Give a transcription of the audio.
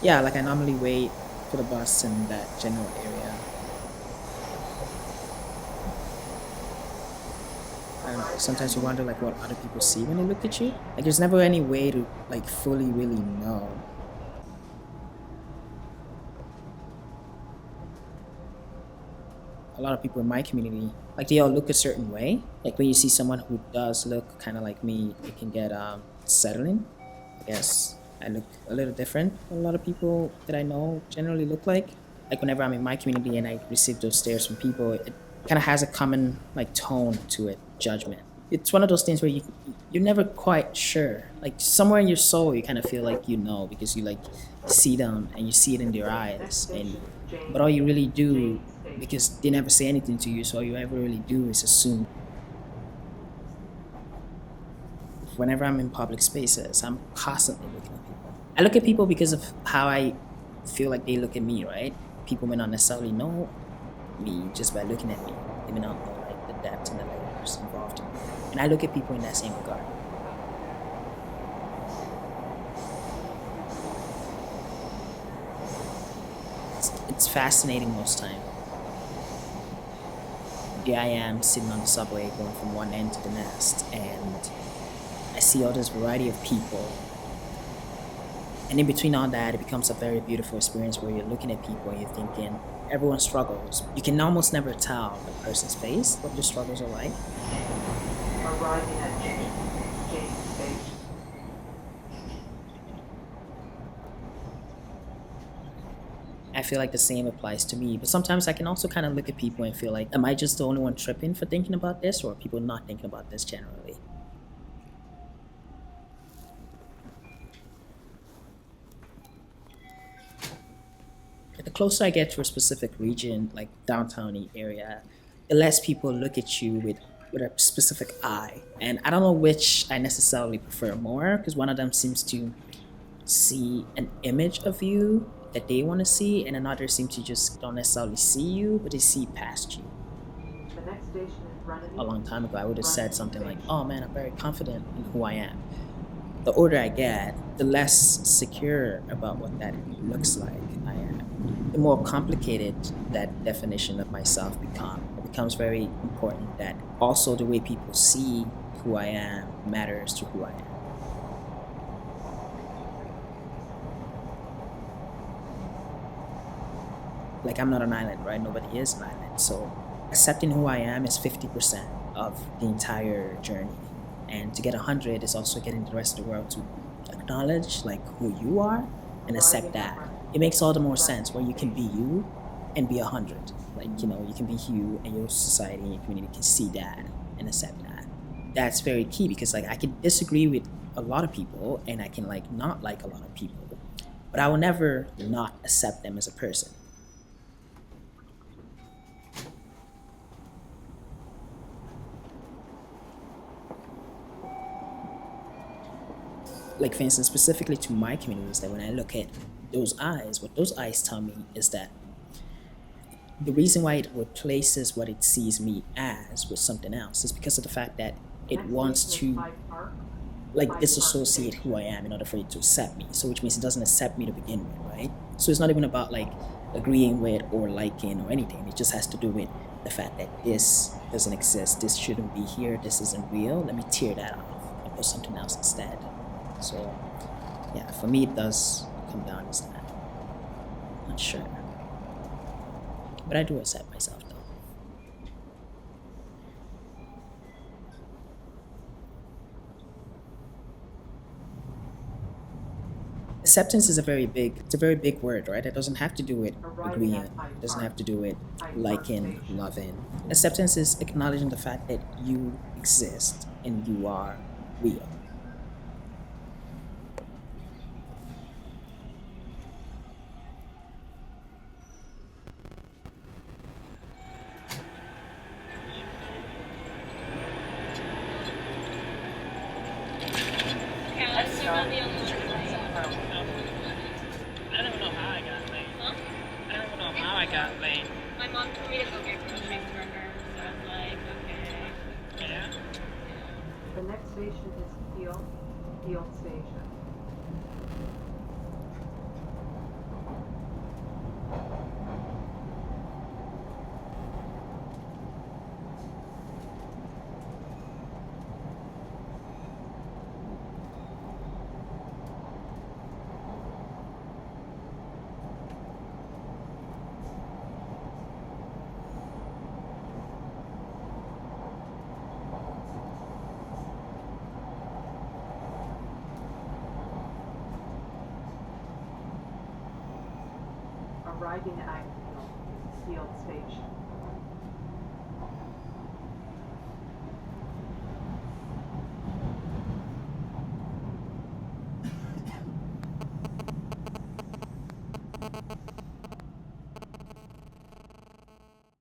Yeah, like I normally wait for the bus in that general area. I don't know. Sometimes you wonder like what other people see when they look at you. Like there's never any way to like fully really know. A lot of people in my community, like they all look a certain way. Like when you see someone who does look kind of like me, it can get settling. I guess I look a little different than a lot of people that I know generally look like. Like whenever I'm in my community and I receive those stares from people, it kind of has a common like tone to it, judgment. It's one of those things where you're never quite sure. Like somewhere in your soul, you kind of feel like you know because you like see them and you see it in their Next eyes, and station is but all you really do, James Station. because they never say anything to you, so all you ever really do is assume. Whenever I'm in public spaces, I'm constantly looking at people. I look at people because of how I feel like they look at me, right? People may not necessarily know me just by looking at me. They may not know like the depth and the layers involved in me. And I look at people in that same regard. It's fascinating most time. Here I am sitting on the subway going from one end to the next, and I see all this variety of people. And in between all that, it becomes a very beautiful experience where you're looking at people and you're thinking, everyone struggles. You can almost never tell a person's face what their struggles are like. Arriving at James Station. I feel like the same applies to me, but sometimes I can also kind of look at people and feel like, am I just the only one tripping for thinking about this, or are people not thinking about this generally? The closer I get to a specific region, like downtown area, the less people look at you with a specific eye. And I don't know which I necessarily prefer more, because one of them seems to see an image of you that they want to see, and another seems to just don't necessarily see you, but they see past you. The next station is A long time ago, I would have said Runnymede something like, Station. "Oh man, I'm very confident in who I am." The older I get, the less secure about what that looks like I am. The more complicated that definition of myself become. It becomes very important that also the way people see who I am matters to who I am. Like I'm not an island, right? Nobody is an island. So accepting who I am is 50% of the entire journey. And to get 100 is also getting the rest of the world to acknowledge like who you are and accept Arriving at that. It makes all the more sense where Runnymede you can be Station. you and be 100. Like, you can be you and your society and your community can see that and accept that. That's very key because like I can disagree with a lot of people and I can like not like a lot of people, but I will never not accept them as a person. Like for instance, specifically to my communities, that when I look at those eyes, what those eyes tell me is that the reason why it replaces what it sees me as with something else is because of the fact that The it next wants station is to like Hyde Park disassociate who I Station. am in order for it to accept me. So which means it doesn't accept me to begin with, right? So it's not even about like agreeing with or liking or anything. It just has to do with the fact that this doesn't exist, this shouldn't be here, this isn't real. Let me tear that off and put something else instead. So yeah, for me it does come down to that. Not sure. But I do accept myself though. Acceptance is a very big word, right? It doesn't have to do with Arriving agreeing. at It doesn't have to do with Hyde Park liking, Station. loving. Acceptance is acknowledging the fact that you exist and you are real. Yeah, let's Next turn on stop, the other Central. I don't know how I got late. Huh? I don't know how I got late. My mom told me to go get groceries for her, so I was like, okay. Yeah. The next station is Field Station. Arriving at Field Station.